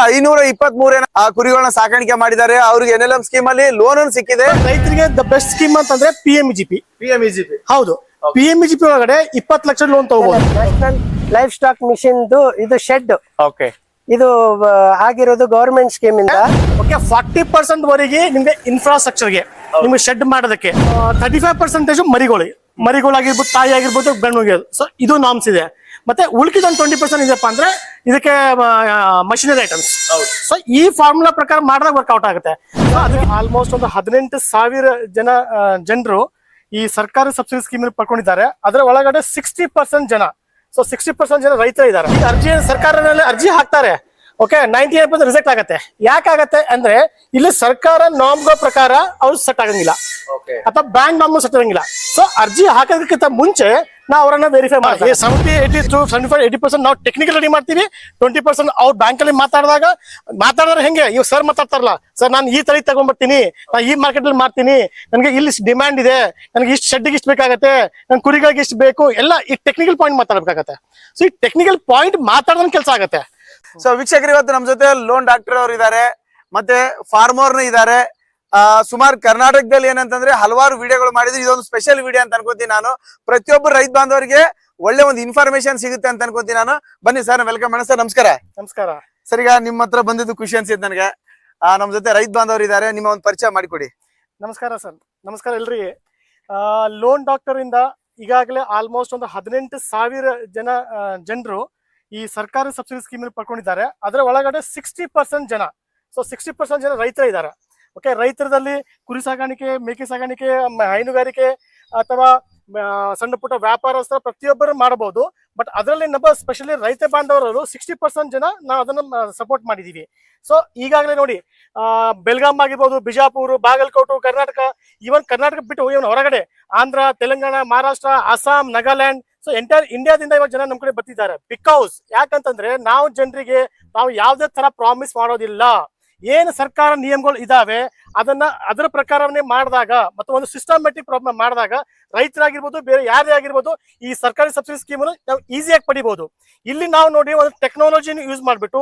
523 ಕುರಿಗಳನ್ನ ಸಾಕಾಣಿಕೆ ಮಾಡಿದ್ದಾರೆ. ಅವ್ರಿಗೆ NLM ಸ್ಕೀಮ್ ಅಲ್ಲಿ ಲೋನ್ ಸಿಕ್ಕಿದೆ. ರೈತರಿಗೆ ದ ಬೆಸ್ಟ್ ಸ್ಕೀಮ್ ಅಂತಂದ್ರೆ PMEGP. ಹೌದು, PMEGP ಒಳಗಡೆ 20 ಲಕ್ಷ ಲೋನ್ ತಗೋಬಹುದು. ನ್ಯಾಷನಲ್ ಲೈಫ್ ಸ್ಟಾಕ್ ಮಿಷನ್ ಇದು ಶೆಡ್ ಓಕೆ, ಇದು ಆಗಿರೋದು ಗವರ್ಮೆಂಟ್ ಸ್ಕೀಮ್ ಇಂದ. ಓಕೆ, 40% ವರೆಗೆ ನಿಮ್ಗೆ ಇನ್ಫ್ರಾಸ್ಟ್ರಕ್ಚರ್ ಗೆ ನಿಮ್ಗೆ ಶೆಡ್ ಮಾಡೋದಕ್ಕೆ 35% ಮರಿಗಳಾಗಿರ್ಬೋದು, ತಾಯಿ ಆಗಿರ್ಬೋದು, ಗಂಡು. ಸೊ ಇದು ನಾಮ್ಸ್ ಇದೆ. ಮತ್ತೆ ಉಳಿದ ಒಂದು 20% ಇದೆಯಪ್ಪ ಅಂದ್ರೆ ಇದಕ್ಕೆ ಮಷಿನರಿ ಐಟಮ್ಸ್. ಸೊ ಈ ಫಾರ್ಮುಲಾ ಪ್ರಕಾರ ಮಾಡಿದಾಗ ವರ್ಕೌಟ್ ಆಗುತ್ತೆ. ಅದಕ್ಕೆ ಆಲ್ಮೋಸ್ಟ್ ಒಂದು 18,000 ಜನರು ಈ ಸರ್ಕಾರಿ ಸಬ್ಸಿಡಿ ಸ್ಕೀಮ್ ಪಡ್ಕೊಂಡಿದ್ದಾರೆ. ಅದರ ಒಳಗಡೆ 60% ಜನ, ಸೊ 60% ಜನ ರೈತರು ಇದ್ದಾರೆ. ಈ ಅರ್ಜಿ ಸರ್ಕಾರದಲ್ಲಿ ಅರ್ಜಿ ಹಾಕ್ತಾರೆ. ಓಕೆ, 98% ರಿಜೆಕ್ಟ್ ಆಗುತ್ತೆ. ಯಾಕಾಗತ್ತೆ ಅಂದ್ರೆ ಇಲ್ಲಿ ಸರ್ಕಾರ ನಾಮ್ಗಳ ಪ್ರಕಾರ ಅವ್ರು ಸೆಟ್ ಆಗಂಗಿಲ್ಲ, ಅಥವಾ ಬ್ಯಾಂಕ್ ನಾಮ್ ಸೆಟ್ ಆಗಂಗಿಲ್ಲ. ಸೊ ಅರ್ಜಿ ಹಾಕೋದಕ್ಕಿಂತ ಮುಂಚೆ ನಾವು ಅವರನ್ನ ವೆರಿಫೈ ಮಾಡ್ತೀವಿ. 70, 80 to 75, 80% ನಾವು ಟೆಕ್ನಿಕಲ್ ರೆಡಿ ಮಾಡ್ತೀವಿ. 20% ಅವ್ರು ಬ್ಯಾಂಕ್ ಅಲ್ಲಿ ಮಾತಾಡಿದ್ರೆ ಹೆಂಗೆ ಇವ್ ಸರ್ ಮಾತಾಡ್ತಾರಲ್ಲ, ಸರ್ ನಾನು ಈ ತಳಿ ತಗೊಂಡ್ಬರ್ತೀನಿ, ನಾನು ಈ ಮಾರ್ಕೆಟ್ ಅಲ್ಲಿ ಮಾಡ್ತೀನಿ, ನನಗೆ ಇಲ್ಲಿ ಡಿಮ್ಯಾಂಡ್ ಇದೆ, ನನಗೆ ಇಷ್ಟು ಶೆಡ್ಗೆ ಇಷ್ಟು ಬೇಕಾಗತ್ತೆ, ನನ್ ಕುರಿಗಳಿಗೆ ಇಷ್ಟು ಬೇಕು, ಎಲ್ಲ ಈ ಟೆಕ್ನಿಕಲ್ ಪಾಯಿಂಟ್ ಮಾತಾಡಬೇಕಾಗತ್ತೆ. ಸೊ ಈ ಟೆಕ್ನಿಕಲ್ ಪಾಯಿಂಟ್ ಮಾತಾಡೋದ್ ಕೆಲಸ ಆಗತ್ತೆ. ಸೊ ವೀಕ್ಷಕರು, ಇವತ್ತು ನಮ್ಮ ಜೊತೆ ಲೋನ್ ಡಾಕ್ಟರ್ ಅವರು ಇದ್ದಾರೆ, ಮತ್ತೆ ಫಾರ್ಮರ್ ಇದ್ದಾರೆ. ಸುಮಾರು ಕರ್ನಾಟಕದಲ್ಲಿ ಏನಂತಂದ್ರೆ ಹಲವಾರು ವಿಡಿಯೋಗಳು ಮಾಡಿದ್ರೆ ಇದೊಂದು ಸ್ಪೆಷಲ್ ವಿಡಿಯೋ ಅಂತ ಅನ್ಕೋತೀನಿ ನಾನು. ಪ್ರತಿಯೊಬ್ಬರು ರೈತ ಬಾಂಧವರಿಗೆ ಒಳ್ಳೆ ಒಂದು ಇನ್ಫಾರ್ಮೇಶನ್ ಸಿಗುತ್ತೆ ಅಂತ ಅನ್ಕೋತೀನಿ ನಾನು. ಬನ್ನಿ ಸರ್, ವೆಲ್ಕಮ್ ಮಾಡೋಣ ಸರ್. ನಮಸ್ಕಾರ. ನಮಸ್ಕಾರ ಸರ್, ಈಗ ನಿಮ್ಮ ಹತ್ರ ಬಂದಿದ್ದು ಖುಷಿ ಅನ್ಸಿತ್ತು ನನಗೆ. ನಮ್ ಜೊತೆ ರೈತ ಬಾಂಧವರು ಇದ್ದಾರೆ, ನಿಮ್ಮ ಒಂದು ಪರಿಚಯ ಮಾಡಿಕೊಡಿ. ನಮಸ್ಕಾರ ಸರ್. ನಮಸ್ಕಾರ ಎಲ್ರಿಗೆ. ಲೋನ್ ಡಾಕ್ಟರ್ ಇಂದ ಈಗಾಗಲೇ ಆಲ್ಮೋಸ್ಟ್ ಒಂದು 18,000 ಜನರು ಈ ಸರ್ಕಾರಿ ಸಬ್ಸಿಡಿ ಸ್ಕೀಮ್ ಪಡ್ಕೊಂಡಿದ್ದಾರೆ. ಅದರ ಒಳಗಡೆ 60% ಜನ, ಸೊ 60% ಜನ ರೈತರು ಇದ್ದಾರೆ. ಓಕೆ, ರೈತರದಲ್ಲಿ ಕುರಿ ಸಾಗಾಣಿಕೆ, ಮೇಕೆ ಸಾಗಾಣಿಕೆ, ಹೈನುಗಾರಿಕೆ ಅಥವಾ ಸಣ್ಣ ಪುಟ್ಟ ವ್ಯಾಪಾರಸ್ಥರ ಪ್ರತಿಯೊಬ್ಬರು ಮಾಡಬಹುದು. ಬಟ್ ಅದರಲ್ಲಿ ನಮ್ಮ ಸ್ಪೆಷಲಿ ರೈತ ಬಾಂಧವರು 60% ಜನ ನಾವು ಅದನ್ನ ಸಪೋರ್ಟ್ ಮಾಡಿದೀವಿ. ಸೊ ಈಗಾಗಲೇ ನೋಡಿ, ಬೆಲ್ಗಾಮ್ ಆಗಿರ್ಬೋದು, ಬಿಜಾಪುರ, ಬಾಗಲಕೋಟೆ, ಕರ್ನಾಟಕ, ಇವನ್ ಕರ್ನಾಟಕ ಬಿಟ್ಟು ಇವನ್ ಹೊರಗಡೆ ಆಂಧ್ರ, ತೆಲಂಗಾಣ, ಮಹಾರಾಷ್ಟ್ರ, ಅಸ್ಸಾಂ, ನಾಗಾಲ್ಯಾಂಡ್, ಸೊ ಎಂಟೈರ್ ಇಂಡಿಯಾದಿಂದ ಇವಾಗ ಜನ ನಮ್ ಕಡೆ ಬರ್ತಿದ್ದಾರೆ. ಬಿಕಾಸ್ ಯಾಕಂತಂದ್ರೆ ನಾವು ಜನರಿಗೆ ನಾವು ಯಾವ್ದೇ ತರ ಪ್ರಾಮಿಸ್ ಮಾಡೋದಿಲ್ಲ. ಏನು ಸರ್ಕಾರ ನಿಯಮಗಳು ಇದಾವೆ ಅದರ ಪ್ರಕಾರವನ್ನೇ ಮಾಡಿದಾಗ ಮತ್ತು ಒಂದು ಸಿಸ್ಟಮ್ಯಾಟಿಕ್ ಪ್ರಾಬ್ಲಮ್ ಮಾಡಿದಾಗ ರೈತರಾಗಿರ್ಬೋದು, ಬೇರೆ ಯಾರೇ ಆಗಿರ್ಬೋದು, ಈ ಸರ್ಕಾರಿ ಸಬ್ಸಿಡಿ ಸ್ಕೀಮ್ ನಾವು ಈಸಿಯಾಗಿ ಪಡಿಬಹುದು. ಇಲ್ಲಿ ನಾವು ನೋಡಿ ಒಂದು ಟೆಕ್ನಾಲಜಿನ ಯೂಸ್ ಮಾಡ್ಬಿಟ್ಟು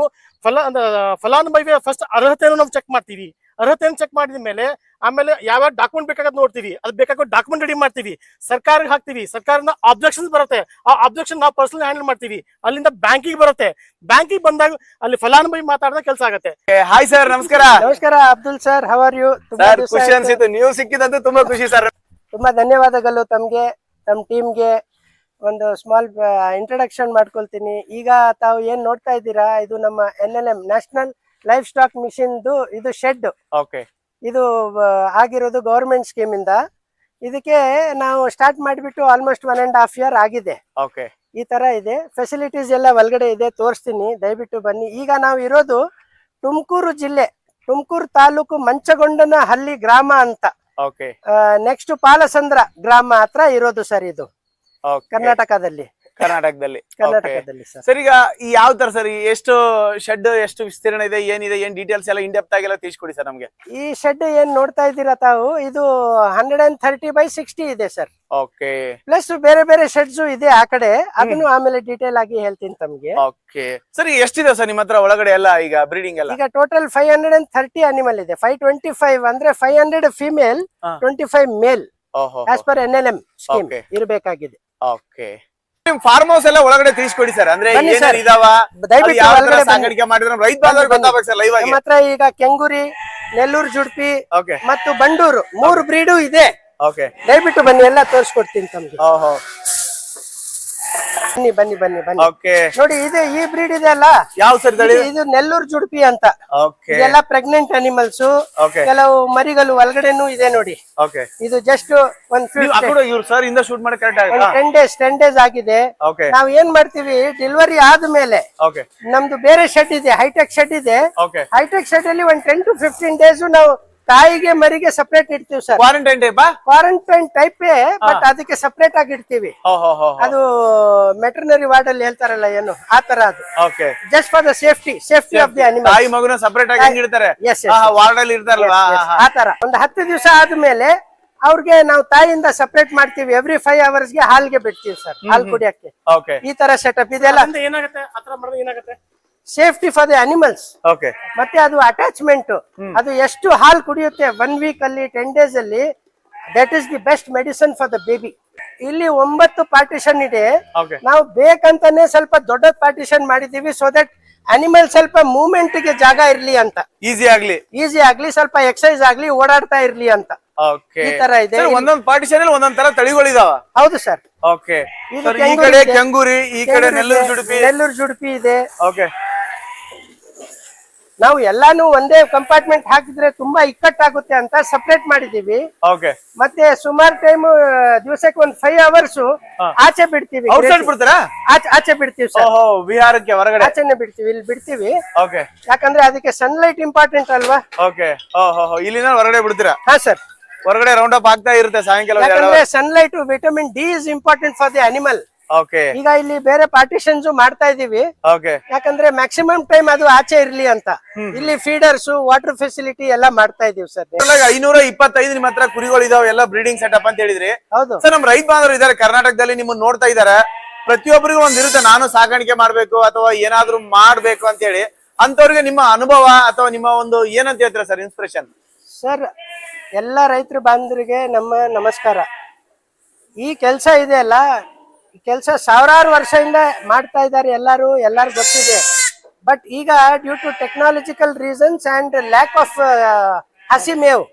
ಫಲಾನುಭವಿ ಫಸ್ಟ್ ಅರ್ಹತೆಯನ್ನು ನಾವು ಚೆಕ್ ಮಾಡ್ತೀವಿ. ಅರ್ಹತೆಯನ್ನು ಚೆಕ್ ಮಾಡಿದ ಮೇಲೆ ಆಮೇಲೆ ಯಾವ್ಯಾವ ಡಾಕ್ಯುಮೆಂಟ್ ಬೇಕಾಗದ್ ನೋಡ್ತೀವಿ, ಅದು ಬೇಕಾಗೋ ಡಾಕ್ಯುಮೆಂಟ್ ರೆಡಿ ಮಾಡ್ತೀವಿ, ಸರ್ಕಾರಕ್ಕೆ ಹಾಕ್ತಿವಿ. ಸರ್ಕಾರದ ಆಬ್ಜೆಕ್ಷನ್ಸ್ ಬರುತ್ತೆ, ಆ ಆಬ್ಜೆಕ್ಷನ್ ನಾವು ಪರ್ಸನಲ್ ಹ್ಯಾಂಡಲ್ ಮಾಡ್ತೀವಿ. ಅಲ್ಲಿಂದ ಬ್ಯಾಂಕಿಗೆ ಬರುತ್ತೆ. ಬ್ಯಾಂಕಿಗೆ ಬಂದಾಗ ಅಲ್ಲಿ ಫಲಾನುಭವಿ ಮಾತಾಡಿದ ಕೆಲಸ ಆಗುತ್ತೆ. ಹಾಯ್ ಸರ್, ನಮಸ್ಕಾರ. ನಮಸ್ಕಾರ Abdul sir, how are you? ಖುಷಿ ಅನ್ಸಿತ್ತು, ನೀವು ಸಿಕ್ಕಿದಂತೂ ತುಂಬಾ ಖುಷಿ ಸರ್. ತುಂಬಾ ಧನ್ಯವಾದಗಳು ತಮ್ಗೆ, ತಮ್ಮ ಟೀಮ್ಗೆ. ಒಂದು ಸ್ಮಾಲ್ ಇಂಟ್ರಡಕ್ಷನ್ ಮಾಡ್ಕೊಳ್ತೀನಿ. ಈಗ ತಾವು ಏನ್ ನೋಡ್ತಾ ಇದ್ದೀರಾ, ಇದು ನಮ್ಮ NLM national livestock mission ಇದು ಶೆಡ್. ಓಕೆ, ಇದು ಆಗಿರೋದು ಗವರ್ಮೆಂಟ್ ಸ್ಕೀಮ್ ಇಂದ. ಇದಕ್ಕೆ ನಾವು ಸ್ಟಾರ್ಟ್ ಮಾಡಿಬಿಟ್ಟು ಆಲ್ಮೋಸ್ಟ್ 1.5 year ಆಗಿದೆ. ಓಕೆ, ಈ ತರ ಇದೆ. ಫೆಸಿಲಿಟೀಸ್ ಎಲ್ಲ ಒಳಗಡೆ ಇದೆ, ತೋರಿಸ್ತೀನಿ, ದಯವಿಟ್ಟು ಬನ್ನಿ. ಈಗ ನಾವು ಇರೋದು ತುಮಕೂರು ಜಿಲ್ಲೆ, ತುಮಕೂರು ತಾಲೂಕು ಮಂಚಗೊಂಡನಹಳ್ಳಿ ಗ್ರಾಮ ಅಂತ. ಓಕೆ, ನೆಕ್ಸ್ಟ್ ಪಾಲಸಂದ್ರ ಗ್ರಾಮ ಹತ್ರ ಇರೋದು ಸರ್ ಇದು, ಕರ್ನಾಟಕದಲ್ಲಿ. ಸರ್, ಈಗ ಈ ಯಾವ ತರ ಸರ್, ಎಷ್ಟು ಶೆಡ್, ಎಷ್ಟು ವಿಸ್ತೀರ್ಣ ಇದೆ, ಏನಿದೆ, ಏನ್ ಡೀಟೇಲ್ಸ್ ಎಲ್ಲ ಇನ್ ಡೆಪ್ತ್ ಆಗಿ ತಿಳಿಸ್ಕೊಡಿ ಸರ್ ನಮ್ಗೆ. ಈ ಶೆಡ್ ಏನ್ ನೋಡ್ತಾ ಇದ್ದೀರಾ ತಾವು, ಇದು 130 by 60 ಇದೆ ಸರ್. ಓಕೆ, ಪ್ಲಸ್ ಬೇರೆ ಬೇರೆ ಶೆಡ್ಸ್ ಇದೆ ಆ ಕಡೆ, ಅದನ್ನು ಆಮೇಲೆ ಡೀಟೇಲ್ ಆಗಿ ಹೇಳ್ತೀನಿ ತಮ್ಗೆ. ಓಕೆ ಸರ್, ಎಷ್ಟಿದೆ ಸರ್ ನಿಮ್ಮ ಹತ್ರ ಒಳಗಡೆ ಎಲ್ಲ ಈಗ ಬ್ರೀಡಿಂಗ್ ಎಲ್ಲ? ಈಗ ಟೋಟಲ್ 530 ಅನಿಮಲ್ ಇದೆ. 525 ಅಂದ್ರೆ 500 female, 25 male as per NLM scheme ಇರಬೇಕಾಗಿದೆ. ಓಕೆ, ಫಾರ್ಮ್ ಹೌಸ್ ಎಲ್ಲ ಒಳಗಡೆ ತಿಳಿಸ್ಕೊಡಿ ಸರ್. ಅಂದ್ರೆ ಸಾಗಾಣಿಕೆ ಮಾಡಿದ್ರೆ ರೈತ ಬಾಂಧವರಿಗೆ ಗೊತ್ತಾಗಬೇಕು ಸರ್ ಲೈವ್ ಆಗಿ. ನಮ್ಮ ಹತ್ರ ಈಗ ಕೆಂಗೂರಿ, ನೆಲ್ಲೂರು ಜುಡ್ಪಿ ಮತ್ತು ಬಂಡೂರು 3 ಬ್ರೀಡು ಇದೆ. ದಯವಿಟ್ಟು ಬನ್ನಿ, ಎಲ್ಲ ತೋರಿಸ್ಕೊಡ್ತೀನಿ ತಮ್ಗೆ. ಬನ್ನಿ ಬನ್ನಿ ಬನ್ನಿ ಬನ್ನಿ. ನೋಡಿ, ಇದು ಈ ಬ್ರೀಡ್ ಇದೆ ಅಲ್ಲ, ಯಾವ ಸರ್ ಇದು ನೆಲ್ಲೂರು ಜುಡ್ಪಿ ಅಂತ. ಇದೆಲ್ಲ ಪ್ರೆಗ್ನೆಂಟ್ ಅನಿಮಲ್ಸ್, ಕೆಲವು ಮರಿಗಳು ಒಳಗಡೆನೂ ಇದೆ ನೋಡಿ. ಇದು ಜಸ್ಟ್ 10 days ಆಗಿದೆ. ನಾವ್ ಏನ್ ಮಾಡ್ತೀವಿ, ಡೆಲಿವರಿ ಆದ್ಮೇಲೆ ನಮ್ದು ಬೇರೆ ಶೆಡ್ ಇದೆ, ಹೈಟೆಕ್ ಶೆಡ್ ಇದೆ. ಹೈಟೆಕ್ ಶೆಡ್ ಅಲ್ಲಿ 10 to 15 days ನಾವು ತಾಯಿಗೆ ಮರಿಗೆ ಸಪರೇಟ್ ಇಡ್ತೀವಿ ಸರ್. ಕ್ವಾರಂಟೈನ್ ಟೈಪ್, ಬಟ್ ಅದಕ್ಕೆ ಸಪರೇಟ್ ಆಗಿ ಇಡ್ತೀವಿ. ಅದು ಮೆಟರ್ನರಿ ವಾರ್ಡ್ ಅಲ್ಲಿ ಹೇಳ್ತಾರಲ್ಲ, ಏನು ಆ ತರ ಅದು. Just for the safety of the animal. ತಾಯಿ ಮಗುನ ಸಪರೇಟ್ ಆಗಿ ಇಡ್ತಾರೆ, ವಾರ್ಡ್ ಅಲ್ಲಿ ಇರ್ತಾರಲ್ವಾ ಆ ತರ. ಒಂದು 10 ದಿವಸ ಆದ್ಮೇಲೆ ಅವ್ರಿಗೆ ನಾವು ತಾಯಿಯಿಂದ ಸಪರೇಟ್ ಮಾಡ್ತೀವಿ. ಎವ್ರಿ 5 hours ಹಾಲ್ಗೆ ಬಿಡ್ತೀವಿ ಸರ್, ಹಾಲು ಕುಡಿಯಕ್ಕೆ. ಈ ತರ ಸೆಟಪ್ ಇದೆಲ್ಲ. ಏನಾಗುತ್ತೆ, ಆತರ ಮಾಡಿದ್ರೆ ಏನಾಗುತ್ತೆ, safety for the animals, okay ಮತ್ತೆ ಅದು ಅಟ್ಯಾಚ್ಮೆಂಟ್, ಅದು ಎಷ್ಟು ಹಾಲು ಕುಡಿಯುತ್ತೆ 1 ವೀಕ್ ಅಲ್ಲಿ 10 ಡೇಸ್ ಅಲ್ಲಿ, that is the best medicine for the baby. ಇಲ್ಲಿ 9 ಪಾರ್ಟಿಷನ್ ಇದೆ. ಓಕೆ ನಾವು ಬೇಕಂತಾನೆ ಸ್ವಲ್ಪ ದೊಡ್ಡ ಪಾರ್ಟಿಷನ್ ಮಾಡಿದೀವಿ, ಸೊ ದಟ್ ಅನಿಮಲ್ ಸ್ವಲ್ಪ ಮೂವ್ಮೆಂಟ್ ಗೆ ಜಾಗ ಇರ್ಲಿ ಅಂತ, ಈಸಿ ಆಗ್ಲಿ, ಸ್ವಲ್ಪ ಎಕ್ಸರ್ಸೈಸ್ ಆಗ್ಲಿ, ಓಡಾಡ್ತಾ ಇರ್ಲಿ ಅಂತ. ಓಕೆ ಈ ತರ ಇದೆ. ಒಂದೊಂದ್ ಪಾರ್ಟಿಷನ್ ಅಲ್ಲಿ ಒಂದೊಂದ್ ತರ ತಳಿಗಳಿದಾವ. ಹೌದು ಸರ್. ಓಕೆ ಇದು ಈ ಕಡೆ ಕೆಂಗೂರಿ, ಈ ಕಡೆ ನೆಲ್ಲೂರು ಜುಡುಪಿ ಇದೆ. ಓಕೆ ನಾವು ಎಲ್ಲಾನು ಒಂದೇ ಕಂಪಾರ್ಟ್ಮೆಂಟ್ ಹಾಕಿದ್ರೆ ತುಂಬಾ ಇಕ್ಕಟ್ಟಾಗುತ್ತೆ ಅಂತ ಸಪರೇಟ್ ಮಾಡಿದೀವಿ. ಓಕೆ ಮತ್ತೆ ಸುಮಾರು ಟೈಮ್ ದಿವಸಕ್ಕೆ 5 hours ಆಚೆ ಬಿಡ್ತೀವಿ. ಔಟ್ಸೈಡ್ ಬಿಡ್ತಾರಾ? ಆಚೆ ಬಿಡ್ತೀವಿ ಸರ್. ವಿಹಾರಕ್ಕೆ ಹೊರಗಡೆ ಆಚೆನೆ ಬಿಡ್ತೀವಿ, ಇಲ್ಲಿ ಬಿಡ್ತೀವಿ. ಓಕೆ ಯಾಕಂದ್ರೆ ಅದಕ್ಕೆ ಸನ್ಲೈಟ್ ಇಂಪಾರ್ಟೆಂಟ್ ಅಲ್ವಾ. ಓಕೆ ಇಲ್ಲಿಂದ ಹೊರಗಡೆ ಬಿಡ್ತೀರಾ? ಹಾ ಸರ್. ಹೊರಗಡೆ ರೌಂಡ್ ಅಪ್ ಆಗ್ತಾ ಇರುತ್ತೆ ಸಾಯಂಕಾಲ. ಯಾಕಂದ್ರೆ sunlight, vitamin D is important for the animal. Okay ಈಗ ಇಲ್ಲಿ ಬೇರೆ ಪಾರ್ಟಿಷನ್ಸ್ ಮಾಡ್ತಾ ಇದೀವಿ. ಓಕೆ ಯಾಕಂದ್ರೆ ಮ್ಯಾಕ್ಸಿಮಮ್ ಟೈಮ್ ಅದು ಆಚೆ ಇರ್ಲಿ ಅಂತ. ಇಲ್ಲಿ ಫೀಡರ್ಸ್, ವಾಟರ್ ಫೆಸಿಲಿಟಿ ಎಲ್ಲ ಮಾಡ್ತಾ ಇದೀವಿ ಸರ್. 525 ನಿಮ್ಮ ಹತ್ರ ಕುರಿಗಳಿದಾವೆ, ಎಲ್ಲ ಬ್ರೀಡಿಂಗ್ ಸೆಟಪ್ ಅಂತ ಹೇಳಿದ್ರಿ. ಹೌದು ಸರ್, ನಮ್ ರೈತ ಬಾಂಧವರು ಇದಾರೆ ಕರ್ನಾಟಕದಲ್ಲಿ, ನಿಮ್ಮನ್ನ ನೋಡ್ತಾ ಇದಾರೆ. ಪ್ರತಿಯೊಬ್ಬರಿಗೂ ಒಂದ್ ಇರುತ್ತೆ, ನಾನು ಸಾಕಾಣಿಕೆ ಮಾಡ್ಬೇಕು ಅಥವಾ ಏನಾದ್ರೂ ಮಾಡ್ಬೇಕು ಅಂತ ಹೇಳಿ. ಅಂತವ್ರಿಗೆ ನಿಮ್ಮ ಅನುಭವ ಅಥವಾ ನಿಮ್ಮ ಒಂದು ಏನಂತ ಹೇಳ್ತೀರಾ ಸರ್, ಇನ್ಸ್ಪಿರೇಷನ್? ಸರ್, ಎಲ್ಲ ರೈತರು ಬಾಂಧವರಿಗೆ ನಮ್ಮ ನಮಸ್ಕಾರ. ಈ ಕೆಲಸ ಇದೆ ಅಲ್ಲ, ಈ ಕೆಲಸ ಸಾವಿರಾರು ವರ್ಷದಿಂದ ಮಾಡ್ತಾ ಇದ್ದಾರೆ, ಎಲ್ಲಾರು ಗೊತ್ತಿದೆ. ಬಟ್ ಈಗ due to technological reasons and lack of ಹಸಿ ಮೇವು,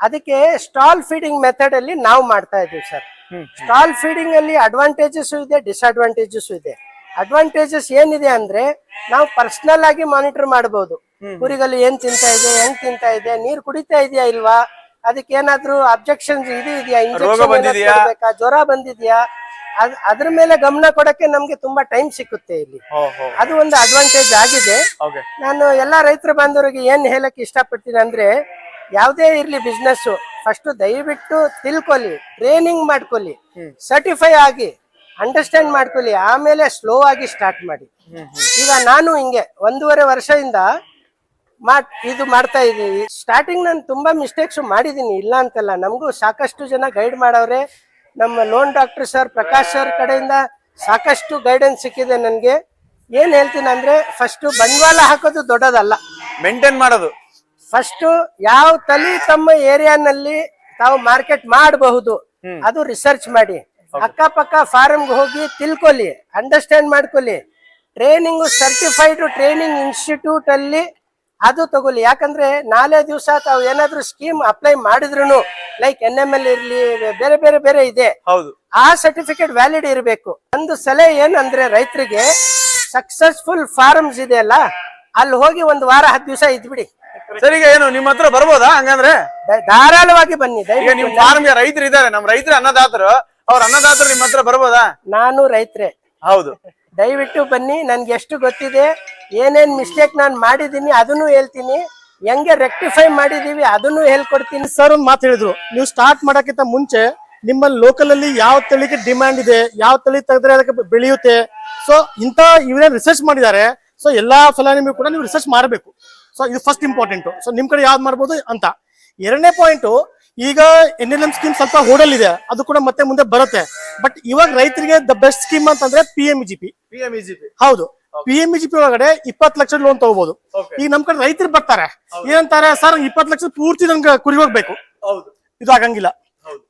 ಅದಕ್ಕೆ ಸ್ಟಾಲ್ ಫೀಡಿಂಗ್ ಮೆಥಡ್ ಅಲ್ಲಿ ನಾವು ಮಾಡ್ತಾ ಇದೀವಿ ಸರ್. ಸ್ಟಾಲ್ ಫೀಡಿಂಗ್ ಅಲ್ಲಿ ಅಡ್ವಾಂಟೇಜಸ್ ಇದೆ, ಡಿಸ್ಅಡ್ವಾಂಟೇಜಸ್ ಇದೆ. ಅಡ್ವಾಂಟೇಜಸ್ ಏನಿದೆ ಅಂದ್ರೆ ನಾವು ಪರ್ಸನಲ್ ಆಗಿ ಮಾನಿಟರ್ ಮಾಡಬಹುದು. ಕುರಿಗಳು ಏನ್ ತಿಂತಾ ಇದೆ, ಹೆಂಗ್ ತಿಂತಾ ಇದೆ, ನೀರ್ ಕುಡಿತಾ ಇದೆಯಾ ಇಲ್ವಾ, ಅದಕ್ಕೆ ಏನಾದ್ರು ಅಬ್ಜೆಕ್ಷನ್ಸ್ ಇದೆಯಾ, ಇಂಜೆಕ್ಷನ್ ಜ್ವರ ಬಂದಿದ್ಯಾ, ಅದ್ರ ಮೇಲೆ ಗಮನ ಕೊಡಕ್ಕೆ ನಮ್ಗೆ ತುಂಬಾ ಟೈಮ್ ಸಿಕ್ಕುತ್ತೆ ಇಲ್ಲಿ. ಅದು ಒಂದು ಅಡ್ವಾಂಟೇಜ್ ಆಗಿದೆ. ನಾನು ಎಲ್ಲಾ ರೈತರ ಬಾಂಧವರಿಗೆ ಏನ್ ಹೇಳಕ್ ಇಷ್ಟಪಡ್ತೀನಿ ಅಂದ್ರೆ, ಯಾವ್ದೇ ಇರ್ಲಿ ಬಿಸ್ನೆಸ್, ಫಸ್ಟ್ ದಯವಿಟ್ಟು ತಿಳ್ಕೊಳ್ಳಿ, ಟ್ರೈನಿಂಗ್ ಮಾಡ್ಕೊಳ್ಳಿ, ಸರ್ಟಿಫೈ ಆಗಿ ಅಂಡರ್ಸ್ಟ್ಯಾಂಡ್ ಮಾಡ್ಕೊಳ್ಳಿ, ಆಮೇಲೆ ಸ್ಲೋ ಆಗಿ ಸ್ಟಾರ್ಟ್ ಮಾಡಿ. ಈಗ ನಾನು ಹಿಂಗೆ 1.5 ವರ್ಷದಿಂದ ಇದು ಮಾಡ್ತಾ ಇದೀವಿ. ಸ್ಟಾರ್ಟಿಂಗ್ ನಾನು ತುಂಬಾ ಮಿಸ್ಟೇಕ್ಸ್ ಮಾಡಿದೀನಿ, ಇಲ್ಲ ಅಂತಲ್ಲ. ನಮಗೂ ಸಾಕಷ್ಟು ಜನ ಗೈಡ್ ಮಾಡವ್ರೆ. ನಮ್ಮ loan doctor sir, Prakash sir ಕಡೆಯಿಂದ ಸಾಕಷ್ಟು ಗೈಡೆನ್ಸ್ ಸಿಕ್ಕಿದೆ ನನ್ಗೆ. ಏನ್ ಹೇಳ್ತೀನಿ ಅಂದ್ರೆ, ಫಸ್ಟ್ ಬಂಡವಾಳ ಹಾಕೋದು ದೊಡ್ಡದಲ್ಲ, ಮೇಂಟೈನ್ ಮಾಡೋದು. ಫಸ್ಟ್ ಯಾವ ತಳಿ ತಮ್ಮ ಏರಿಯಾನಲ್ಲಿ ತಾವು ಮಾರ್ಕೆಟ್ ಮಾಡಬಹುದು ಅದು ರಿಸರ್ಚ್ ಮಾಡಿ, ಅಕ್ಕಪಕ್ಕ ಫಾರ್ಮ್ಗೆ ಹೋಗಿ ತಿಳ್ಕೊಳ್ಳಿ, ಅಂಡರ್ಸ್ಟ್ಯಾಂಡ್ ಮಾಡ್ಕೊಳ್ಳಿ. ಟ್ರೈನಿಂಗ್ ಸರ್ಟಿಫೈಡ್ ಟ್ರೈನಿಂಗ್ ಇನ್ಸ್ಟಿಟ್ಯೂಟ್ ಅಲ್ಲಿ ಅದು ತಗೊಳ್ಳಿ. ಯಾಕಂದ್ರೆ ನಾಳೆ ದಿವಸ ತಾವು ಏನಾದ್ರು ಸ್ಕೀಮ್ ಅಪ್ಲೈ ಮಾಡಿದ್ರು, ಲೈಕ್ NML ಇರ್ಲಿ, ಬೇರೆ ಇದೆ, ಆ ಸರ್ಟಿಫಿಕೇಟ್ ವ್ಯಾಲಿಡ್ ಇರಬೇಕು. ಒಂದು ಸಲಹೆ ಏನಂದ್ರೆ, ರೈತರಿಗೆ ಸಕ್ಸಸ್ಫುಲ್ ಫಾರ್ಮ್ಸ್ ಇದೆಯಲ್ಲ, ಅಲ್ಲಿ ಹೋಗಿ 1 ವಾರ 10 ದಿವಸ ಇದ್ಬಿಡಿ. ಸರ್, ಈಗ ಏನು ನಿಮ್ಮ ಹತ್ರ ಬರ್ಬೋದಾ? ಹಂಗಂದ್ರೆ ಧಾರಾಳವಾಗಿ ಬನ್ನಿ. ನಿಮ್ ಫಾರ್ಮ್ಗೆ ರೈತರು ಇದಾರೆ, ನಮ್ ರೈತರ ಅನ್ನದಾತರು, ಅವ್ರ ಅನ್ನದಾತರು ನಿಮ್ಮ ಹತ್ರ ಬರ್ಬೋದಾ? ನಾನು ರೈತರೇ. ಹೌದು, ದಯವಿಟ್ಟು ಬನ್ನಿ. ನನ್ಗೆ ಎಷ್ಟು ಗೊತ್ತಿದೆ, ಏನೇನ್ ಮಿಸ್ಟೇಕ್ ನಾನು ಮಾಡಿದೀನಿ ಅದನ್ನು ಹೇಳ್ತೀನಿ, ಹೆಂಗೆ ರೆಕ್ಟಿಫೈ ಮಾಡಿದೀವಿ ಅದನ್ನು ಹೇಳ್ಕೊಡ್ತೀನಿ. ಸರ್, ಒಂದು ಮಾತು ಹೇಳಿದ್ರು, ನೀವು ಸ್ಟಾರ್ಟ್ ಮಾಡಕ್ಕಿಂತ ಮುಂಚೆ ನಿಮ್ಮ ಲೋಕಲ್ ಅಲ್ಲಿ ಯಾವ ತಳಿಗೆ ಡಿಮ್ಯಾಂಡ್ ಇದೆ, ಯಾವ ತಳಿ ತೆಗೆದ್ರೆ ಅದಕ್ಕೆ ಬೆಳೆಯುತ್ತೆ, ಸೊ ಇಂತ ಇವರೇ ರಿಸರ್ಚ್ ಮಾಡಿದ್ದಾರೆ. ಸೊ ಎಲ್ಲಾ ಫಲಾನುಭವಿ ಕೂಡ ನೀವು ರಿಸರ್ಚ್ ಮಾಡಬೇಕು. ಸೊ ಇದು ಫಸ್ಟ್ ಇಂಪಾರ್ಟೆಂಟ್. ಸೊ ನಿಮ್ ಕಡೆ ಯಾವ್ದು ಮಾಡ್ಬೋದು ಅಂತ. 2ನೇ ಪಾಯಿಂಟ್, ಈಗ NLM ಸ್ಕೀಮ್ ಸ್ವಲ್ಪ ಹೋಡಲ್ಲಿದೆ, ಅದು ಕೂಡ ಮತ್ತೆ ಮುಂದೆ ಬರುತ್ತೆ. ಬಟ್ ಇವಾಗ ರೈತರಿಗೆ ದ ಬೆಸ್ಟ್ ಸ್ಕೀಮ್ ಅಂತಂದ್ರೆ PMEGP. ಹೌದು, PMEGP ಒಳಗಡೆ 20 ಲಕ್ಷ ಲೋನ್ ತಗೋಬಹುದು. ಈಗ ನಮ್ ಕಡೆ ರೈತರು ಬರ್ತಾರೆ, ಏನಂತಾರೆ, ಸರ್ 20 ಲಕ್ಷ ಪೂರ್ತಿ ನನ್ಗೆ ಕುರಿ ಹೋಗ್ಬೇಕು, ಇದು ಆಗಂಗಿಲ್ಲ.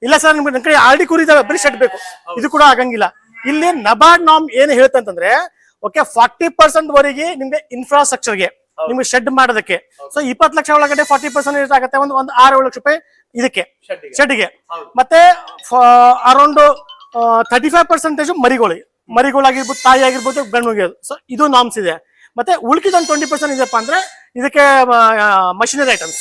ಇಲ್ಲ ಸರ್, ನಿಮ್ಗೆ ನನ್ ಕಡೆ ಆಲ್ರೆಡಿ ಕುರಿ ಇದಾವೆ, ಬರೀ ಶೆಡ್ ಬೇಕು, ಇದು ಕೂಡ ಆಗಂಗಿಲ್ಲ. ಇಲ್ಲಿ ನಬಾರ್ಡ್ ನಾರ್ಮ್ ಏನ್ ಹೇಳ್ತಂತಂದ್ರೆ, ಓಕೆ 40% ವರೆಗೆ ನಿಮ್ಗೆ ಇನ್ಫ್ರಾಸ್ಟ್ರಕ್ಚರ್ಗೆ, ನಿಮ್ಗೆ ಶೆಡ್ ಮಾಡೋದಕ್ಕೆ. ಸೊ 20 ಲಕ್ಷ ಒಳಗಡೆ 40% ಎಷ್ಟಾಗುತ್ತೆ, ಒಂದು 6-7 ಲಕ್ಷ ರೂಪಾಯಿ ಇದಕ್ಕೆ ಶೆಡ್ಗೆ. ಮತ್ತೆ ಅರೌಂಡ್ 35% ಮರಿಗಳಾಗಿರ್ಬೋದು, ತಾಯಿ ಆಗಿರ್ಬೋದು, ಗಂಡು. ಸೊ ಇದು ನಾಮ್ಸ್ ಇದೆ. ಮತ್ತೆ ಉಳ್ಕಿದ 20% ಇದೆಪ್ಪ ಅಂದ್ರೆ ಇದಕ್ಕೆ ಮಷಿನರಿ ಐಟಮ್ಸ್.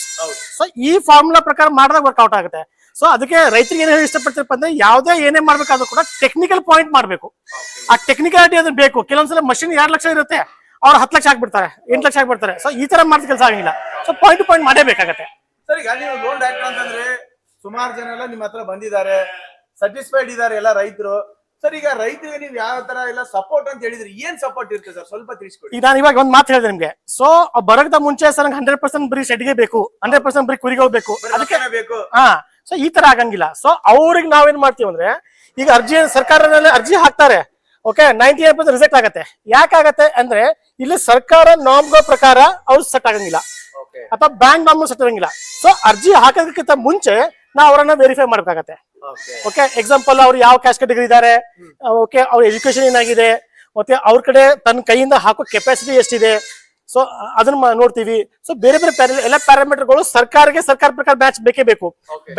ಸೊ ಈ ಫಾರ್ಮುಲಾ ಪ್ರಕಾರ ಮಾಡಿದಾಗ ವರ್ಕೌಟ್ ಆಗುತ್ತೆ. ಸೊ ಅದಕ್ಕೆ ರೈತರಿಗೆ ಏನ್ ಹೇಳಿ ಇಷ್ಟಪಡ್ತಿರಪ್ಪ ಅಂದ್ರೆ, ಯಾವುದೇ ಏನೇ ಮಾಡ್ಬೇಕಾದ್ರೂ ಕೂಡ ಟೆಕ್ನಿಕಲ್ ಪಾಯಿಂಟ್ ಮಾಡ್ಬೇಕು. ಆ ಟೆಕ್ನಿಕಾಲಿಟಿ ಅದ್ರ ಬೇಕು. ಕೆಲವೊಂದ್ಸಲ ಮಷಿನ್ 2 ಲಕ್ಷ ಇರುತ್ತೆ, ಅವ್ರು 10 ಲಕ್ಷ ಹಾಕ್ಬಿಡ್ತಾರೆ, 8 ಲಕ್ಷ ಹಾಕ್ಬಿಡ್ತಾರೆ. ಸೊ ಈ ತರ ಮಾಡಿದ ಕೆಲಸ ಆಗಿಲ್ಲ. ಸೊ ಪಾಯಿಂಟ್ ಟು ಪಾಯಿಂಟ್ ಮಾಡೇಬೇಕಾಗತ್ತೆ. ಸರ್, ಈಗ ನೀವು ಲೋನ್ ಡಾಕ್ಟರ್ ಅಂತಂದ್ರೆ ಸುಮಾರು ಜನ ಎಲ್ಲ ನಿಮ್ಮ ಹತ್ರ ಬಂದಿದ್ದಾರೆ, ಸ್ಯಾಟಿಸ್ಫೈಡ್ ಇದ್ದಾರೆ ಎಲ್ಲ ರೈತರು. ಸರ್, ಈಗ ರೈತರಿಗೆ ನೀವು ಯಾವ ತರ ಎಲ್ಲ ಸಪೋರ್ಟ್ ಅಂತ ಹೇಳಿದ್ರಿ, ಏನ್ ಸಪೋರ್ಟ್ ಇರುತ್ತೆ ಸರ್, ಸ್ವಲ್ಪ ತಿಳಿಸ್ಕೊಡಿ. ಈಗ ನಾನು ಇವಾಗ ಒಂದ್ ಮಾತು ಹೇಳಿದೆ ನಿಮ್ಗೆ. ಸೊ ಬರೋಕ್ಕಿಂತ ಮುಂಚೆ ಸರ್ 100% ಬರೀ ಶೆಡ್ಗೆ ಬೇಕು, 100% ಬರೀ ಕುರಿಗಳು ಬೇಕು, ಅದಕ್ಕೆ ಬೇಕು. ಸೊ ಈ ತರ ಆಗಂಗಿಲ್ಲ. ಸೊ ಅವ್ರಿಗೆ ನಾವೇನ್ ಮಾಡ್ತೀವಿ ಅಂದ್ರೆ, ಈಗ ಸರ್ಕಾರದಲ್ಲಿ ಅರ್ಜಿ ಹಾಕ್ತಾರೆ, ಓಕೆ 98% ರಿಜೆಕ್ಟ್ ಆಗತ್ತೆ. ಯಾಕಾಗತ್ತೆ ಅಂದ್ರೆ ಇಲ್ಲಿ ಸರ್ಕಾರ ನಾರ್ಮ್ಗಳ ಪ್ರಕಾರ ಅವ್ರು ಸೆಟ್ ಆಗಂಗಿಲ್ಲ ಅಥವಾ ಬ್ಯಾಂಕ್ ನಾರ್ಮ್ ಸೆಟ್ ಆಗಂಗಿಲ್ಲ. ಸೊ ಅರ್ಜಿ ಹಾಕೋದಕ್ಕಿಂತ ಮುಂಚೆ ನಾವು ಅವರನ್ನ ವೆರಿಫೈ ಮಾಡ್ಬೇಕಾಗತ್ತೆ. ಓಕೆ, ಎಕ್ಸಾಂಪಲ್ ಅವ್ರು ಯಾವ ಕ್ಯಾಸ್ಟ್ ಕ್ಯಾಟಗರಿ ಇದ್ದಾರೆ, ಓಕೆ ಅವ್ರ ಎಜುಕೇಶನ್ ಏನಾಗಿದೆ, ಮತ್ತೆ ಅವ್ರ ಕಡೆ ತನ್ನ ಕೈಯಿಂದ ಹಾಕೋ ಕೆಪಾಸಿಟಿ ಎಷ್ಟಿದೆ, ಸೊ ಅದನ್ನ ನೋಡ್ತೀವಿ. ಸೊ ಬೇರೆ ಬೇರೆ ಎಲ್ಲ ಪ್ಯಾರಾಮೀಟರ್ಗಳು ಸರ್ಕಾರ ಪ್ರಕಾರ ಮ್ಯಾಚ್ ಬೇಕೇ ಬೇಕು,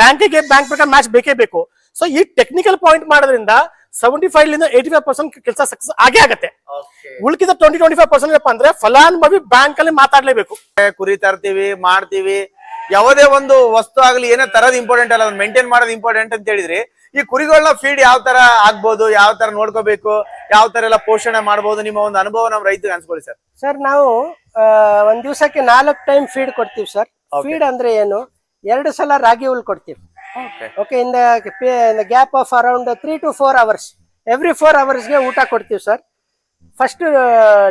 ಬ್ಯಾಂಕಿಗೆ ಬ್ಯಾಂಕ್ ಪ್ರಕಾರ ಮ್ಯಾಚ್ ಬೇಕೇ ಬೇಕು. ಸೊ ಈ ಟೆಕ್ನಿಕಲ್ ಪಾಯಿಂಟ್ ಮಾಡೋದ್ರಿಂದ 75 to 85% ಕೆಲಸ ಸಕ್ಸಸ್ ಆಗೇ ಆಗತ್ತೆ. ಉಳಿದ 20-25% ಏನಪ್ಪಾ ಅಂದ್ರೆ ಫಲಾನುಭವಿ ಬ್ಯಾಂಕ್ ಅಲ್ಲಿ ಮಾತಾಡ್ಲೇಬೇಕು. ಕುರಿ ತರ್ತೀವಿ, ಮಾಡ್ತೀವಿ, ಯಾವುದೇ ಒಂದು ವಸ್ತು ಆಗ್ಲಿ ಏನೇ ತರದ್ ಇಂಪಾರ್ಟೆಂಟ್ ಅಲ್ಲ, ಅದನ್ನ ಮೇಂಟೈನ್ ಮಾಡೋದು ಇಂಪಾರ್ಟೆಂಟ್ ಅಂತ ಹೇಳಿದ್ರಿ. ಈ ಕುರಿಗಳನ್ನ ಫೀಡ್ ಯಾವ ತರ ಆಗ್ಬೋದು, ಯಾವ ತರ ನೋಡ್ಕೋಬೇಕು, ಯಾವ ತರ ಎಲ್ಲ ಪೋಷಣೆ ಮಾಡ್ಬೋದು, ನಿಮ್ಮ ಒಂದು ಅನುಭವ ನಮ್ ರೈತರಿಗೆ ಅನ್ಸ್ಕೊಳ್ಳಿ ಸರ್. ಸರ್ ನಾವು ಒಂದ್ ದಿವಸಕ್ಕೆ 4 ಟೈಮ್ ಫೀಡ್ ಕೊಡ್ತೀವಿ ಸರ್. ಫೀಡ್ ಅಂದ್ರೆ ಏನು, 2 ಸಲ ರಾಗಿ ಹುಲ್ ಕೊಡ್ತೀವಿ. Okay, in the gap of around 3 to 4 hours, every 4 hours ಗೆ ಊಟ ಕೊಡ್ತೀವಿ ಸರ್. ಫಸ್ಟ್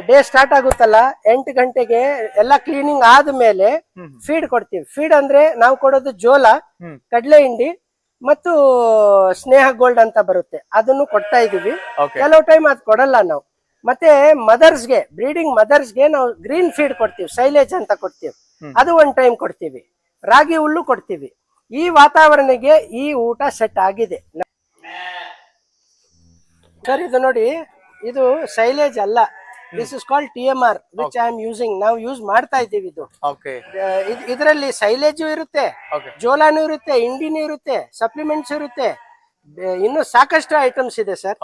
ಡೇ ಸ್ಟಾರ್ಟ್ ಆಗುತ್ತಲ್ಲ 8 ಗಂಟೆಗೆ ಎಲ್ಲ ಕ್ಲೀನಿಂಗ್ ಆದ್ಮೇಲೆ ಫೀಡ್ ಕೊಡ್ತೀವಿ. ಫೀಡ್ ಅಂದ್ರೆ ನಾವು ಕೊಡೋದು ಜೋಳ, ಕಡಲೆ ಹಿಂಡಿ ಮತ್ತು ಸ್ನೇಹ ಗೋಲ್ಡ್ ಅಂತ ಬರುತ್ತೆ, ಅದನ್ನು ಕೊಡ್ತಾ ಇದೀವಿ. ಕೆಲವು ಟೈಮ್ ಅದ್ ಕೊಡಲ್ಲ ನಾವು. ಮತ್ತೆ ಮದರ್ಸ್ಗೆ, ಬ್ರೀಡಿಂಗ್ ಮದರ್ಸ್ಗೆ ನಾವು ಗ್ರೀನ್ ಫೀಡ್ ಕೊಡ್ತೀವಿ, ಸೈಲೇಜ್ ಅಂತ ಕೊಡ್ತೀವಿ, ಅದು 1 ಟೈಮ್ ಕೊಡ್ತೀವಿ. ರಾಗಿ ಹುಲ್ಲು ಕೊಡ್ತೀವಿ. ಈ ವಾತಾವರಣಕ್ಕೆ ಈ ಊಟ ಸೆಟ್ ಆಗಿದೆ ಸರ್. ಇದು ನೋಡಿ, ಇದು ಸೈಲೇಜ್ ಅಲ್ಲ, this is called TMR which I am using. ನಾವು ಯೂಸ್ ಮಾಡ್ತಾ ಇದ್ದೀವಿ. ಇದು ಇದರಲ್ಲಿ ಸೈಲೇಜು ಇರುತ್ತೆ, ಜೋಲಾನು ಇರುತ್ತೆ, ಹಿಂಡಿನೂ ಇರುತ್ತೆ, ಸಪ್ಲಿಮೆಂಟ್ಸ್ ಇರುತ್ತೆ, ಇನ್ನು ಸಾಕಷ್ಟು ಐಟಮ್ಸ್ ಇದೆ ಸರ್.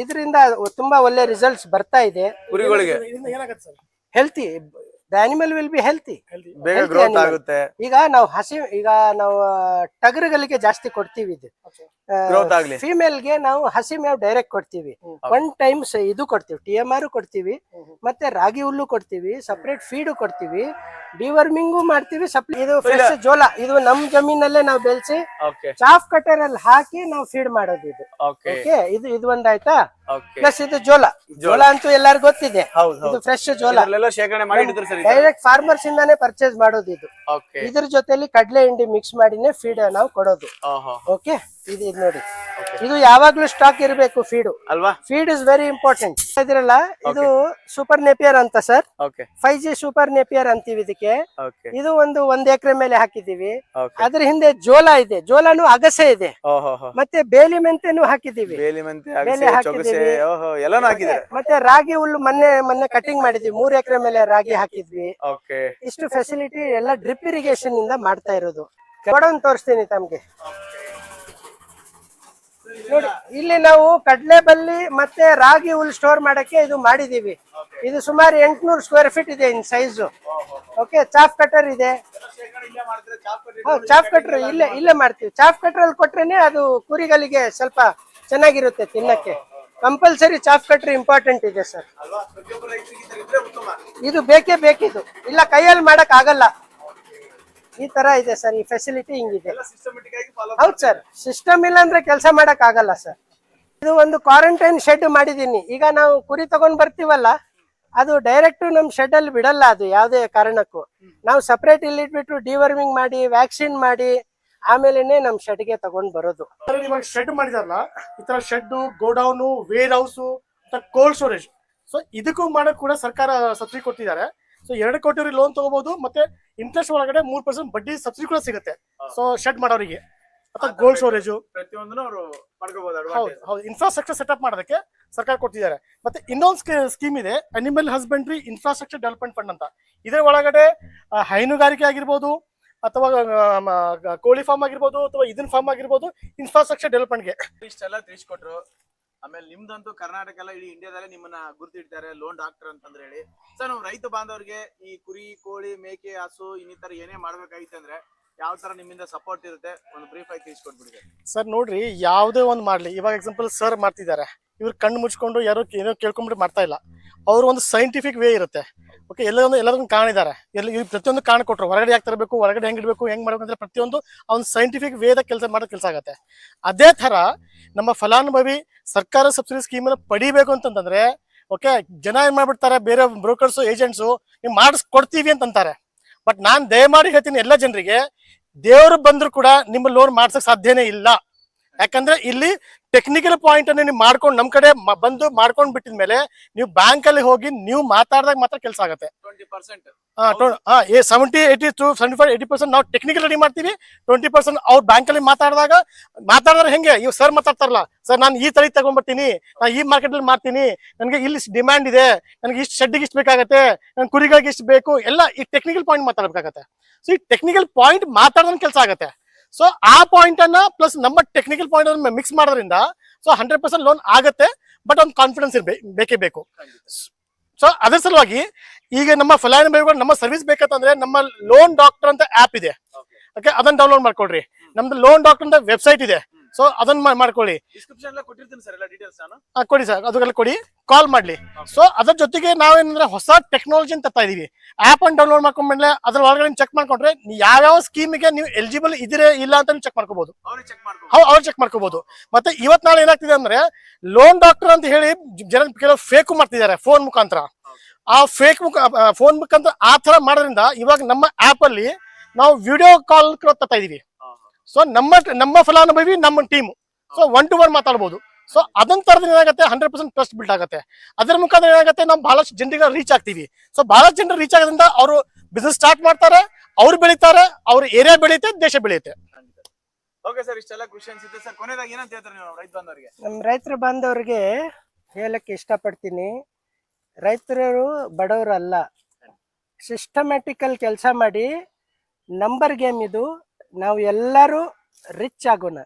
ಇದರಿಂದ ತುಂಬಾ ಒಳ್ಳೆ ರಿಸಲ್ಟ್ಸ್ ಬರ್ತಾ ಇದೆ ಕುರಿಗಳಿಗೆ. Healthy, the animal will be healthy, ಬೇಗ ಗ್ರೋತ್ ಆಗುತ್ತೆ. ಈಗ ನಾವು ಟಗರುಗಳಿಗೆ ಜಾಸ್ತಿ ಕೊಡ್ತೀವಿ. ಇದು ಫಿಮೇಲ್ಗೆ ನಾವು ಹಸಿ ಮೇವು ಡೈರೆಕ್ಟ್ ಕೊಡ್ತೀವಿ. 1 ಟೈಮ್ ಇದು ಕೊಡ್ತೀವಿ, TMR ಕೊಡ್ತೀವಿ, ಮತ್ತೆ ರಾಗಿ ಹುಲ್ಲು ಕೊಡ್ತೀವಿ, ಸಪರೇಟ್ ಫೀಡು ಕೊಡ್ತೀವಿ, ಡಿವರ್ಮಿಂಗು ಮಾಡ್ತೀವಿ. ಇದು ಫ್ರೆಶ್ ಜೋಳ, ಇದು ನಮ್ ಜಮೀನಲ್ಲೇ ನಾವು ಬೆಳೆಸಿ ಚಾಫ್ ಕಟರ್ ಅಲ್ಲಿ ಹಾಕಿ ನಾವು ಫೀಡ್ ಮಾಡೋದು. ಇದು ಓಕೆ, ಇದು ಒಂದಾಯ್ತಾ. ಪ್ಲಸ್ ಇದು ಜೋಳ ಅಂತೂ ಎಲ್ಲರಿಗೂ ಗೊತ್ತಿದೆ, ಇದು ಫ್ರೆಶ್ ಜೋಳ ಡೈರೆಕ್ಟ್ ಫಾರ್ಮರ್ಸ್ ಇಂದಾನೆ ಪರ್ಚೇಸ್ ಮಾಡೋದು. ಇದು ಇದ್ರ ಜೊತೆಲಿ ಕಡಲೆ ಹಿಂಡಿ ಮಿಕ್ಸ್ ಮಾಡಿನೇ ಫೀಡ್ ನಾವು ಕೊಡೋದು. ಓಕೆ, ಇದು ನೋಡಿ, ಇದು ಯಾವಾಗ್ಲೂ ಸ್ಟಾಕ್ ಇರಬೇಕು ಫೀಡ್ ಅಲ್ವಾ. Feed is very important. ಇದ್ರಲ್ಲ ಇದು ಸೂಪರ್ ನೇಪಿಯರ್ ಅಂತ ಸರ್, 5G ಸೂಪರ್ ನೇಪಿಯರ್ ಅಂತೀವಿ ಇದಕ್ಕೆ. ಇದು 1 ಎಕರೆ ಮೇಲೆ ಹಾಕಿದೀವಿ. ಅದ್ರ ಹಿಂದೆ ಜೋಳ ಇದೆ, ಜೋಳನು ಅಗಸೆ ಇದೆ, ಮತ್ತೆ ಬೇಲಿ ಮೆಂತೆನು ಹಾಕಿದೀವಿ. ಮತ್ತೆ ರಾಗಿ ಹುಲ್ಲು ಮೊನ್ನೆ ಕಟಿಂಗ್ ಮಾಡಿದ್ವಿ, 3 ಎಕರೆ ಮೇಲೆ ರಾಗಿ ಹಾಕಿದ್ವಿ. ಇಷ್ಟು ಫೆಸಿಲಿಟಿ ಎಲ್ಲ ಡ್ರಿಪ್ ಇರಿಗೇಷನ್ ಇಂದ ಮಾಡ್ತಾ ಇರೋದು. ಕೊಡೋನ್ ತೋರಿಸ್ತೀನಿ ತಮ್ಗೆ ನೋಡಿ. ಇಲ್ಲಿ ನಾವು ಕಡಲೆ ಬಲ್ಲಿ ಮತ್ತೆ ರಾಗಿ ಹುಲ್ ಸ್ಟೋರ್ ಮಾಡಕ್ಕೆ ಇದು ಮಾಡಿದೀವಿ. ಇದು ಸುಮಾರು 800 ಸ್ಕ್ವೇರ್ ಫೀಟ್ ಇದೆ ಇನ್ ಸೈಜು. ಓಕೆ, ಚಾಫ್ ಕಟರ್ ಇದೆ. ಚಾಫ್ ಕಟರ್ ಇಲ್ಲೇ ಮಾಡ್ತೀವಿ. ಚಾಫ್ ಕಟರ್ ಅಲ್ಲಿ ಕೊಟ್ರೇನೆ ಅದು ಕುರಿಗಳಿಗೆ ಸ್ವಲ್ಪ ಚೆನ್ನಾಗಿರುತ್ತೆ ತಿನ್ನಕ್ಕೆ. ಕಂಪಲ್ಸರಿ ಚಾಫ್ ಕಟ್ರಿ ಇಂಪಾರ್ಟೆಂಟ್ ಇದೆ ಸರ್. ಇದು ಬೇಕೇ ಬೇಕಿದು, ಇಲ್ಲ ಕೈಯಲ್ಲಿ ಮಾಡಕ್ ಆಗಲ್ಲ. ಈ ತರ ಇದೆ ಸರ್, ಈ ಫೆಸಿಲಿಟಿ ಹಿಂಗಿದೆ. ಹೌದು ಸರ್, ಸಿಸ್ಟಮ್ ಇಲ್ಲ ಅಂದ್ರೆ ಕೆಲಸ ಮಾಡಕ್ ಆಗಲ್ಲ ಸರ್. ಇದು ಒಂದು ಕ್ವಾರಂಟೈನ್ ಶೆಡ್ ಮಾಡಿದೀನಿ. ಈಗ ನಾವು ಕುರಿ ತಗೊಂಡ್ ಬರ್ತೀವಲ್ಲ, ಅದು ಡೈರೆಕ್ಟ್ ನಮ್ ಶೆಡ್ ಅಲ್ಲಿ ಬಿಡಲ್ಲ. ಅದು ಯಾವುದೇ ಕಾರಣಕ್ಕೂ ನಾವು ಸಪರೇಟ್ ಇಲ್ಲಿ ಇಟ್ಬಿಟ್ಟು ಡಿವರ್ಮಿಂಗ್ ಮಾಡಿ, ವ್ಯಾಕ್ಸಿನ್ ಮಾಡಿ, ಆಮೇಲೆನೆ ನಮ್ ಶೆಡ್ಗೆ ತಗೊಂಡ್ ಬರೋದು. ಶೆಡ್ ಮಾಡಿದಾರಲ್ಲ, ಈ ತರ shed, godown, warehouse, cold storage, so ಇದಕ್ಕೂ ಮಾಡಕ್ ಕೂಡ ಸರ್ಕಾರ ಸಬ್ಸಿಡಿ ಕೊಟ್ಟಿದ್ದಾರೆ. ಸೊ 2 ಕೋಟಿ ಲೋನ್ ತಗೋಬಹುದು, ಮತ್ತೆ ಇಂಟ್ರೆಸ್ಟ್ ಒಳಗಡೆ 3% ಬಡ್ಡಿ ಸಬ್ಸಿಡಿ ಕೂಡ ಸಿಗುತ್ತೆ. ಸೊ ಶೆಡ್ ಮಾಡೋರಿಗೆ ಅಥವಾ ಗೋಲ್ಡ್ ಸ್ಟೋರೇಜ್ ಪ್ರತಿಯೊಂದನ್ನು ಅವರು ಪಡ್ಕೋಬಹುದು. ಹೌದು, ಇನ್ಫ್ರಾಸ್ಟ್ರಕ್ಚರ್ ಸೆಟಪ್ ಮಾಡೋದಕ್ಕೆ ಸರ್ಕಾರ ಕೊಟ್ಟಿದ್ದಾರೆ. ಮತ್ತೆ ಇನ್ನೊಂದು ಸ್ಕೀಮ್ ಇದೆ, animal husbandry infrastructure development fund ಅಂತ. ಇದರ ಒಳಗಡೆ ಹೈನುಗಾರಿಕೆ ಆಗಿರ್ಬೋದು, ಅಥವಾ ಕೋಳಿ ಫಾರ್ಮ್ ಆಗಿರ್ಬೋದು, ಅಥವಾ ಇದನ್ ಫಾರ್ಮ್ ಆಗಿರ್ಬೋದು, ಇನ್ಫ್ರಾಸ್ಟ್ರಕ್ಚರ್ ಡೆವಲಪ್ಮೆಂಟ್ಗೆ ಇಷ್ಟೆಲ್ಲ ತಿಳಿಸ್ಕೊಟ್ರು. ಆಮೇಲೆ ನಿಮ್ದಂತೂ ಕರ್ನಾಟಕ ಎಲ್ಲ ಇಡೀ ಇಂಡಿಯಾದಲ್ಲೇ ನಿಮ್ಮನ್ನ ಗುರ್ತಿಡ್ತಾರೆ ಲೋನ್ ಡಾಕ್ಟರ್ ಅಂತಂದ್ರೆ ಹೇಳಿ. ಸರ್, ನಾವು ರೈತ ಬಾಂಧವರಿಗೆ ಈ ಕುರಿ, ಕೋಳಿ, ಮೇಕೆ, ಹಸು ಇನ್ನಿತರ ಏನೇ ಮಾಡ್ಬೇಕಾಗಿತ್ತು ಅಂದ್ರೆ ಯಾವ ತರ ನಿಮ್ಮಿಂದ ಸಪೋರ್ಟ್ ಇರುತ್ತೆ, ಒಂದು ಬ್ರೀಫ್ ಆಗಿ ತಿಳಿಸ್ಕೊಟ್ಬಿಡಿ ಸರ್. ನೋಡ್ರಿ, ಯಾವುದೇ ಒಂದು ಮಾಡ್ಲಿ, ಇವಾಗ ಎಕ್ಸಾಂಪಲ್ ಸರ್ ಮಾಡ್ತಿದ್ದಾರೆ, ಇವ್ರು ಕಣ್ಣು ಮುಚ್ಕೊಂಡು ಯಾರೋ ಏನೋ ಕೇಳ್ಕೊಂಡ್ಬಿಟ್ಟು ಮಾಡ್ತಾ ಇಲ್ಲ. ಅವ್ರ ಒಂದು ಸೈಂಟಿಫಿಕ್ ವೇ ಇರುತ್ತೆ. ಓಕೆ, ಎಲ್ಲದೊಂದು ಕಾರಣ ಇದ್ದಾರೆ, ಪ್ರತಿಯೊಂದು ಕಾರಣ ಕೊಟ್ಟರು. ಹೊರಗಡೆ ಯಾಕೆ ತರಬೇಕು, ಹೊರಗಡೆ ಹೆಂಗ್ ಇಡಬೇಕು, ಹೆಂಗ್ ಮಾಡ್ಬೇಕು ಅಂದ್ರೆ ಪ್ರತಿಯೊಂದು ಅವ್ನ ಸೈಂಟಿಫಿಕ್ ವೇದ ಮಾಡೋ ಕೆಲಸ ಆಗುತ್ತೆ. ಅದೇ ತರ ನಮ್ಮ ಫಲಾನುಭವಿ ಸರ್ಕಾರ ಸಬ್ಸಿಡಿ ಸ್ಕೀಮ್ ಪಡಿಬೇಕು ಅಂತಂದ್ರೆ, ಓಕೆ, ಜನ ಏನ್ ಮಾಡ್ಬಿಡ್ತಾರೆ, ಬೇರೆ ಬ್ರೋಕರ್ಸ್, ಏಜೆಂಟ್ಸು ನೀವು ಮಾಡಿಸ್ಕೊಡ್ತೀವಿ ಅಂತಂತಾರೆ. ಬಟ್ ನಾನ್ ದಯಮಾಡಿ ಹೇಳ್ತೀನಿ ಎಲ್ಲ ಜನರಿಗೆ, ದೇವರು ಬಂದ್ರು ಕೂಡ ನಿಮ್ಮ ಲೋನ್ ಮಾಡ್ಸಕ್ ಸಾಧ್ಯನೇ ಇಲ್ಲ. ಯಾಕಂದ್ರೆ ಇಲ್ಲಿ ಟೆಕ್ನಿಕಲ್ ಪಾಯಿಂಟ್ ಅನ್ನು ನೀವು ಮಾಡ್ಕೊಂಡು ನಮ್ ಕಡೆ ಬಂದು ಮಾಡ್ಕೊಂಡ್ ಬಿಟ್ಟಿದ್ಮೇಲೆ ನೀವು ಬ್ಯಾಂಕ್ ಅಲ್ಲಿ ಹೋಗಿ ನೀವು ಮಾತಾಡಿದಾಗ ಮಾತ್ರ ಕೆಲಸ ಆಗುತ್ತೆ. 70, 80 to 75, 80% ನಾವು ಟೆಕ್ನಿಕಲ್ ರೆಡಿ ಮಾಡ್ತೀವಿ. 20% ಅವ್ರು ಬ್ಯಾಂಕ್ ಅಲ್ಲಿ ಮಾತಾಡಿದ್ರೆ ಹೆಂಗೆ ಇವ್ ಸರ್ ಮಾತಾಡ್ತಾರಲ್ಲ, ಸರ್ ನಾನು ಈ ತಳಿ ತಗೊಂಡ್ಬರ್ತೀನಿ, ನಾನು ಈ ಮಾರ್ಕೆಟ್ ಅಲ್ಲಿ ಮಾಡ್ತೀನಿ, ನನಗೆ ಇಲ್ಲಿ ಡಿಮ್ಯಾಂಡ್ ಇದೆ, ನನಗೆ ಇಷ್ಟು ಶೆಡ್ಡಿಗೆ ಇಷ್ಟು ಬೇಕಾಗತ್ತೆ, ನನ್ ಕುರಿಗಳಿಗೆ ಇಷ್ಟು ಬೇಕು, ಎಲ್ಲ ಈ ಟೆಕ್ನಿಕಲ್ ಪಾಯಿಂಟ್ ಮಾತಾಡಬೇಕಾಗತ್ತೆ. ಸೊ ಈ ಟೆಕ್ನಿಕಲ್ ಪಾಯಿಂಟ್ ಮಾತಾಡೋದ್ ಕೆಲಸ ಆಗುತ್ತೆ. ಸೊ ಆ ಪಾಯಿಂಟ್ ಅನ್ನ ಪ್ಲಸ್ ನಮ್ಮ ಟೆಕ್ನಿಕಲ್ ಪಾಯಿಂಟ್ ಅನ್ನ ಮಿಕ್ಸ್ ಮಾಡೋದ್ರಿಂದ ಸೊ 100% ಲೋನ್ ಆಗುತ್ತೆ. ಬಟ್ ಒಂದು ಕಾನ್ಫಿಡೆನ್ಸ್ ಬೇಕೇ ಬೇಕು. ಸೊ ಅದ್ರ ಸಲುವಾಗಿ ಈಗ ನಮ್ಮ ಫಲಾನುಭವಿಗಳು ನಮ್ಮ ಸರ್ವಿಸ್ ಬೇಕಂತಂದ್ರೆ ನಮ್ಮ ಲೋನ್ ಡಾಕ್ಟರ್ ಅಂತ ಆಪ್ ಇದೆ. ಓಕೆ, ಅದನ್ನ ಡೌನ್ಲೋಡ್ ಮಾಡ್ಕೊಳ್ರಿ. ನಮ್ದು ಲೋನ್ ಡಾಕ್ಟರ್ ಅಂತ ವೆಬ್ಸೈಟ್ ಇದೆ. ಸೊ ಅದನ್ನ ಮಾಡ್ಕೊಳ್ಳಿ. ಕೊಡಿ ಸರ್, ಅದಕ್ಕೆಲ್ಲ ಕೊಡಿ, ಕಾಲ್ ಮಾಡ್ಲಿ. ಸೊ ಅದ್ರ ಜೊತೆಗೆ ನಾವೇನಂದ್ರೆ ಹೊಸ ಟೆಕ್ನಾಲಜಿ ಅಂತ ತರ್ತಾ ಇದೀವಿ. ಆಪ್ ಅನ್ನು ಡೌನ್ಲೋಡ್ ಮಾಡ್ಕೊಂಡ್ಮೇಲೆ ಅದ್ರ ಒಳಗಡೆ ಚೆಕ್ ಮಾಡ್ಕೊಂಡ್ರೆ ಯಾವ್ಯಾವ ಸ್ಕೀಮಿಗೆ ನೀವು ಎಲಿಜಿಬಲ್ ಇದ್ರೆ ಇಲ್ಲ ಅಂತ ಚೆಕ್ ಮಾಡ್ಕೋಬಹುದು. ಅವ್ರು ಚೆಕ್ ಮಾಡ್ಕೋಬಹುದು. ಮತ್ತೆ ಇವತ್ ನಾಳೆ ಏನಾಗ್ತಿದೆ ಅಂದ್ರೆ ಲೋನ್ ಡಾಕ್ಟರ್ ಅಂತ ಹೇಳಿ ಜನ ಕೆಲವು ಫೇಕ್ ಮಾಡ್ತಿದ್ದಾರೆ ಫೋನ್ ಮುಖಾಂತರ. ಆ ಫೋನ್ ಮುಖಾಂತರ ಆ ತರ ಮಾಡೋದ್ರಿಂದ ಇವಾಗ ನಮ್ಮ ಆಪ್ ಅಲ್ಲಿ ನಾವು ವಿಡಿಯೋ ಕಾಲ್ ತರ್ತಾ ಇದೀವಿ. ಸೊ ನಮ್ಮ ಫಲಾನುಭವಿ ನಮ್ಮ ಟೀಮ್ ಸೊ 1 to 1 ಮಾತಾಡಬಹುದು. ಸೊ ಅದನ್ನ ತರದಿಂದ ಏನಾಗುತ್ತೆ 100% ಟ್ರಸ್ಟ್ ಬಿಲ್ಡ್ ಆಗುತ್ತೆ. ಅದರ ಮುಖಾಂತರ ಏನಾಗುತ್ತೆ ನಾವು ಬಹಳಷ್ಟು ಜನರಿಗೆ ರೀಚ್ ಆಗ್ತೀವಿ. ಸೊ ಬಹಳಷ್ಟು ಜನರು ರೀಚ್ ಆಗೋದ್ರಿಂದ ಅವರು ಬಿಸ್ನೆಸ್ ಸ್ಟಾರ್ಟ್ ಮಾಡ್ತಾರೆ, ಅವ್ರು ಬೆಳೀತಾರೆ, ಅವ್ರ ಏರಿಯಾ ಬೆಳೆಯುತ್ತೆ, ದೇಶ ಬೆಳೆಯುತ್ತೆ. ಓಕೆ ಸರ್, ಇಷ್ಟೆಲ್ಲ ಖುಷಿ ಅನ್ಸುತ್ತೆ ಸರ್. ಕೊನೆಯದಾಗಿ ಏನಂತ ಹೇಳ್ತಾರೆ ನೀವು ರೈತ ಬಾಂಧವರಿಗೆ? ನಮ್ಮ ರೈತರ ಬಾಂಧವರಿಗೆ ಹೇಳಕ್ಕೆ ಇಷ್ಟಪಡ್ತೀನಿ, ರೈತರು ಬಡವರಲ್ಲ. ಸಿಸ್ಟಮ್ಯಾಟಿಕಲ್ ಕೆಲಸ ಮಾಡಿ, ನಂಬರ್ ಗೇಮ್ ಇದು. ನಾವು ಎಲ್ಲರೂ ರಿಚ್ ಆಗೋಣ,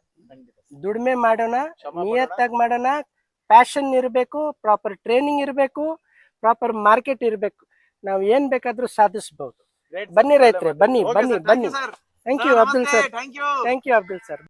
ದುಡಿಮೆ ಮಾಡೋಣ, ನಿಯತ್ತಾಗಿ ಮಾಡೋಣ, ಪ್ಯಾಷನ್ ಇರಬೇಕು, ಪ್ರಾಪರ್ ಟ್ರೈನಿಂಗ್ ಇರಬೇಕು, ಪ್ರಾಪರ್ ಮಾರ್ಕೆಟ್ ಇರಬೇಕು. ನಾವು ಏನ್ ಬೇಕಾದ್ರೂ ಸಾಧಿಸಬಹುದು. ಬನ್ನಿ ರೈತರೆ, ಬನ್ನಿ ಬನ್ನಿ ಬನ್ನಿ. Thank you Abdul sir. Thank you Abdul sir.